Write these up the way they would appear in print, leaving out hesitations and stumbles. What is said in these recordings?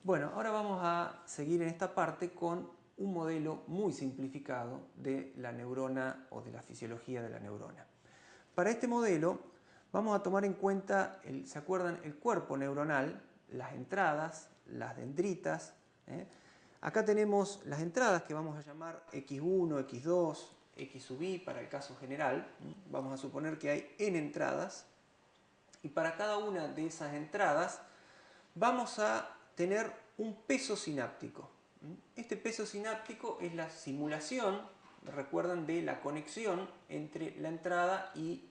Bueno, ahora vamos a seguir en esta parte con un modelo muy simplificado de la neurona o de la fisiología de la neurona. Para este modelo vamos a tomar en cuenta, ¿se acuerdan? El cuerpo neuronal, las entradas, las dendritas. Acá tenemos las entradas que vamos a llamar X1, X2, X sub i para el caso general. Vamos a suponer que hay n entradas y para cada una de esas entradas vamos a tener un peso sináptico. Este peso sináptico es la simulación, recuerdan, de la conexión entre la entrada y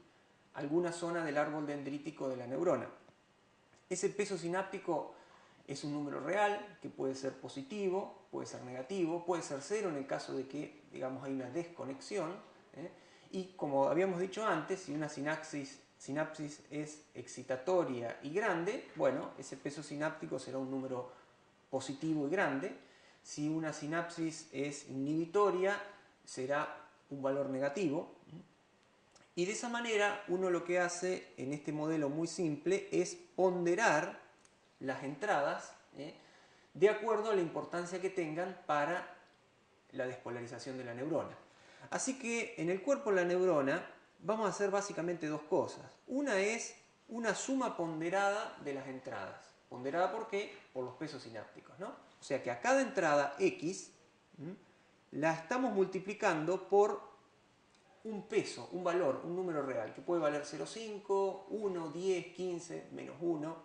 alguna zona del árbol dendrítico de la neurona. Ese peso sináptico es un número real que puede ser positivo, puede ser negativo, puede ser cero en el caso de que, digamos, hay una desconexión. Y como habíamos dicho antes, si una sinapsis es excitatoria y grande, bueno, ese peso sináptico será un número positivo y grande. Si una sinapsis es inhibitoria, será un valor negativo. Y de esa manera uno lo que hace en este modelo muy simple es ponderar las entradas de acuerdo a la importancia que tengan para la despolarización de la neurona. Así que en el cuerpo de la neurona vamos a hacer básicamente dos cosas. Una es una suma ponderada de las entradas. ¿Ponderada por qué? Por los pesos sinápticos, ¿no? O sea que a cada entrada X la estamos multiplicando por un peso, un valor, un número real, que puede valer 0,5, 1, 10, 15, menos 1.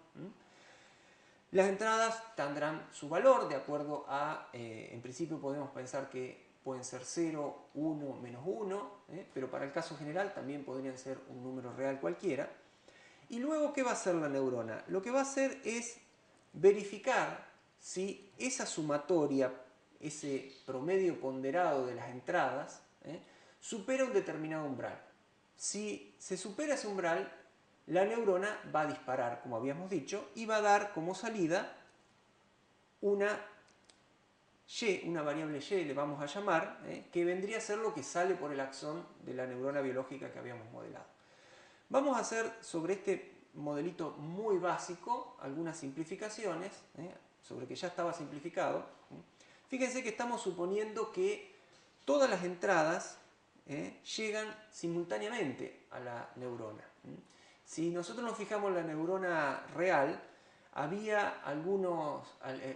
Las entradas tendrán su valor de acuerdo a, en principio podemos pensar que pueden ser 0, 1, menos 1, pero para el caso general también podrían ser un número real cualquiera. Y luego, ¿qué va a hacer la neurona? Lo que va a hacer es verificar si esa sumatoria, ese promedio ponderado de las entradas, supera un determinado umbral. Si se supera ese umbral, la neurona va a disparar, como habíamos dicho, y va a dar como salida una Y, una variable Y le vamos a llamar, que vendría a ser lo que sale por el axón de la neurona biológica que habíamos modelado. Vamos a hacer sobre este modelito muy básico algunas simplificaciones, sobre que ya estaba simplificado. Fíjense que estamos suponiendo que todas las entradas llegan simultáneamente a la neurona. Si nosotros nos fijamos en la neurona real,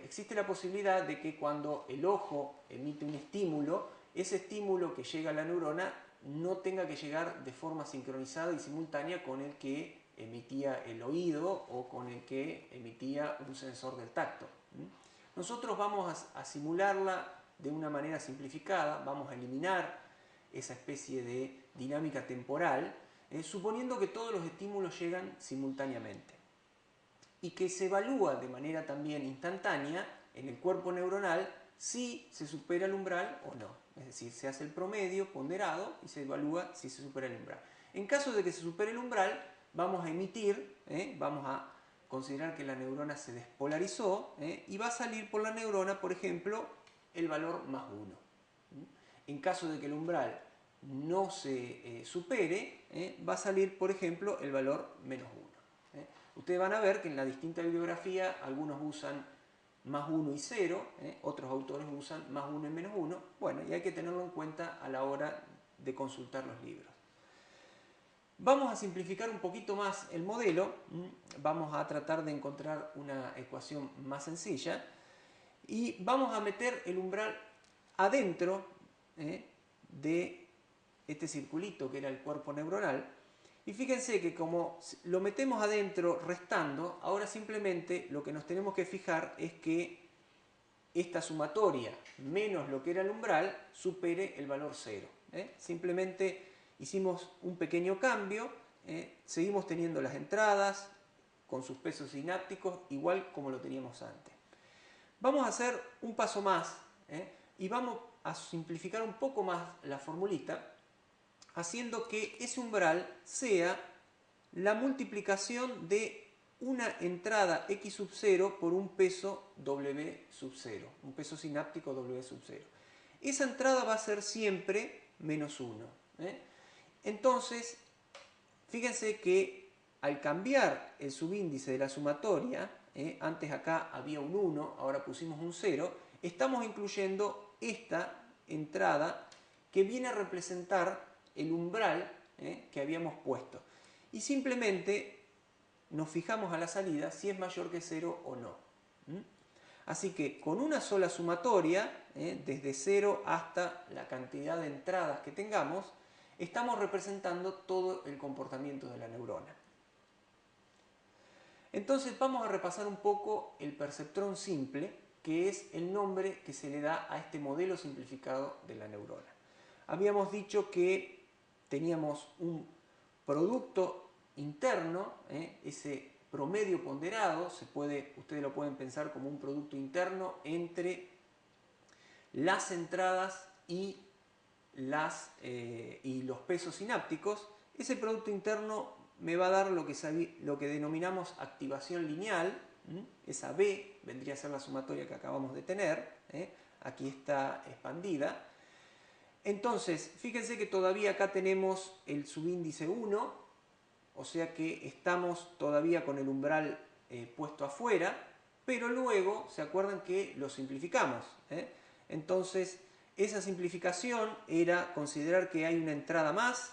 existe la posibilidad de que cuando el ojo emite un estímulo, ese estímulo que llega a la neurona no tenga que llegar de forma sincronizada y simultánea con el que emitía el oído o con el que emitía un sensor del tacto. Nosotros vamos a simularla de una manera simplificada, vamos a eliminar esa especie de dinámica temporal, suponiendo que todos los estímulos llegan simultáneamente y que se evalúa de manera también instantánea en el cuerpo neuronal si se supera el umbral o no. Es decir, se hace el promedio ponderado y se evalúa si se supera el umbral. En caso de que se supere el umbral, vamos a emitir, vamos a considerar que la neurona se despolarizó y va a salir por la neurona, por ejemplo, el valor más 1. En caso de que el umbral no se supere, va a salir, por ejemplo, el valor menos 1. Ustedes van a ver que en la distinta bibliografía algunos usan más 1 y 0, otros autores usan más 1 y menos 1. Bueno, y hay que tenerlo en cuenta a la hora de consultar los libros. Vamos a simplificar un poquito más el modelo, vamos a tratar de encontrar una ecuación más sencilla y vamos a meter el umbral adentro de este circulito que era el cuerpo neuronal. Y fíjense que como lo metemos adentro restando, ahora simplemente lo que nos tenemos que fijar es que esta sumatoria menos lo que era el umbral supere el valor 0. Simplemente hicimos un pequeño cambio, seguimos teniendo las entradas con sus pesos sinápticos igual como lo teníamos antes. Vamos a hacer un paso más y vamos a simplificar un poco más la formulita, haciendo que ese umbral sea la multiplicación de una entrada X sub 0 por un peso W sub 0, un peso sináptico W sub 0. Esa entrada va a ser siempre menos 1. Entonces, fíjense que al cambiar el subíndice de la sumatoria, antes acá había un 1, ahora pusimos un 0, estamos incluyendo esta entrada que viene a representar el umbral que habíamos puesto. Y simplemente nos fijamos a la salida si es mayor que 0 o no. Así que con una sola sumatoria, desde 0 hasta la cantidad de entradas que tengamos, estamos representando todo el comportamiento de la neurona. Entonces vamos a repasar un poco el perceptrón simple, que es el nombre que se le da a este modelo simplificado de la neurona. Habíamos dicho que teníamos un producto interno, ese promedio ponderado, ustedes lo pueden pensar como un producto interno entre las entradas y los pesos sinápticos. Ese producto interno me va a dar lo que denominamos activación lineal. Esa B vendría a ser la sumatoria que acabamos de tener. Aquí está expandida. Entonces, fíjense que todavía acá tenemos el subíndice 1, o sea que estamos todavía con el umbral puesto afuera, pero luego, ¿se acuerdan que lo simplificamos? Entonces, esa simplificación era considerar que hay una entrada más,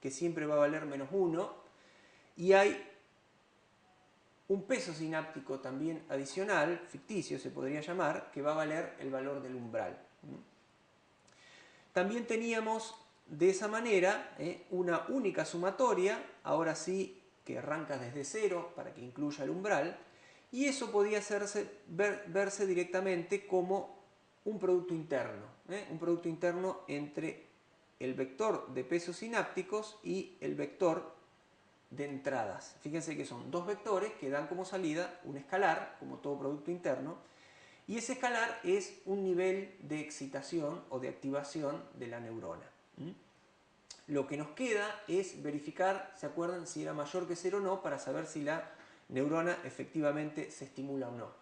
que siempre va a valer menos 1, y hay un peso sináptico también adicional, ficticio se podría llamar, que va a valer el valor del umbral. También teníamos de esa manera una única sumatoria, ahora sí que arranca desde 0 para que incluya el umbral, y eso podía verse directamente como un producto interno entre el vector de pesos sinápticos y el vector de entradas. Fíjense que son dos vectores que dan como salida un escalar, como todo producto interno, y ese escalar es un nivel de excitación o de activación de la neurona. Lo que nos queda es verificar, ¿se acuerdan? Si era mayor que 0 o no, para saber si la neurona efectivamente se estimula o no.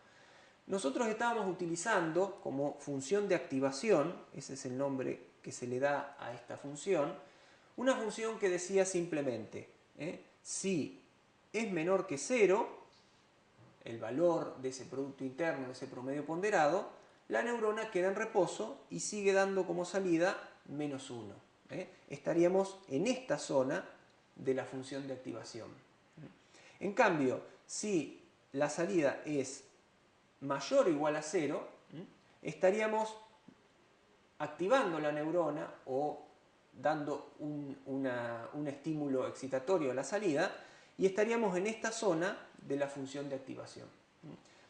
Nosotros estábamos utilizando como función de activación, ese es el nombre que se le da a esta función, una función que decía simplemente, si es menor que 0, el valor de ese producto interno, de ese promedio ponderado, la neurona queda en reposo y sigue dando como salida menos 1. Estaríamos en esta zona de la función de activación. En cambio, si la salida es mayor o igual a 0, estaríamos activando la neurona o dando un estímulo excitatorio a la salida y estaríamos en esta zona de la función de activación.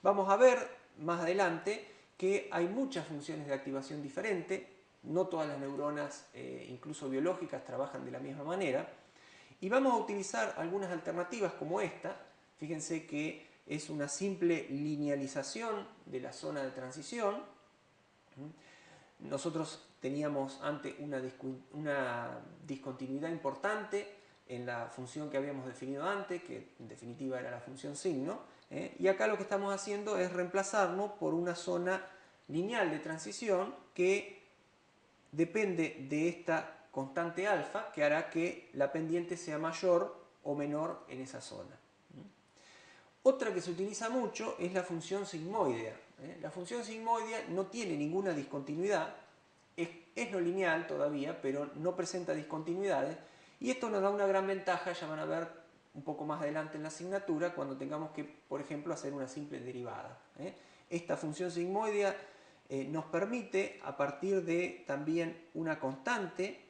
Vamos a ver más adelante que hay muchas funciones de activación diferentes, no todas las neuronas, incluso biológicas, trabajan de la misma manera, y vamos a utilizar algunas alternativas como esta. Fíjense que es una simple linealización de la zona de transición. Nosotros teníamos antes una discontinuidad importante en la función que habíamos definido antes, que en definitiva era la función signo, y acá lo que estamos haciendo es reemplazarlo por una zona lineal de transición que depende de esta constante alfa, que hará que la pendiente sea mayor o menor en esa zona. Otra que se utiliza mucho es la función sigmoidea. La función sigmoidea no tiene ninguna discontinuidad, es no lineal todavía, pero no presenta discontinuidades, y esto nos da una gran ventaja, ya van a ver un poco más adelante en la asignatura, cuando tengamos que, por ejemplo, hacer una simple derivada. Esta función sigmoidea nos permite, a partir de también una constante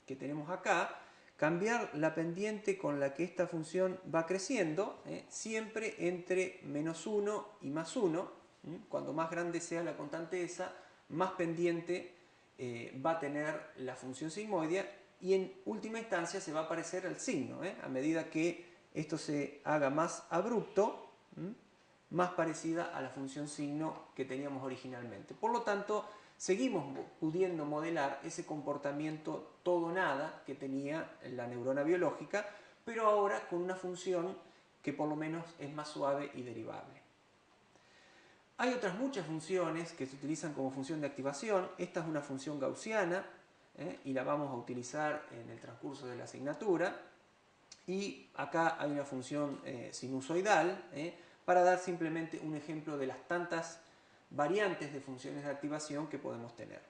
que tenemos acá, cambiar la pendiente con la que esta función va creciendo, siempre entre menos 1 y más 1. Cuando más grande sea la constante esa, más pendiente va a tener la función sigmoidea, y en última instancia se va a parecer al signo. A medida que esto se haga más abrupto, más parecida a la función signo que teníamos originalmente. Por lo tanto, seguimos pudiendo modelar ese comportamiento todo-nada que tenía la neurona biológica, pero ahora con una función que por lo menos es más suave y derivable. Hay otras muchas funciones que se utilizan como función de activación. Esta es una función gaussiana y la vamos a utilizar en el transcurso de la asignatura. Y acá hay una función sinusoidal. para dar simplemente un ejemplo de las tantas variantes de funciones de activación que podemos tener.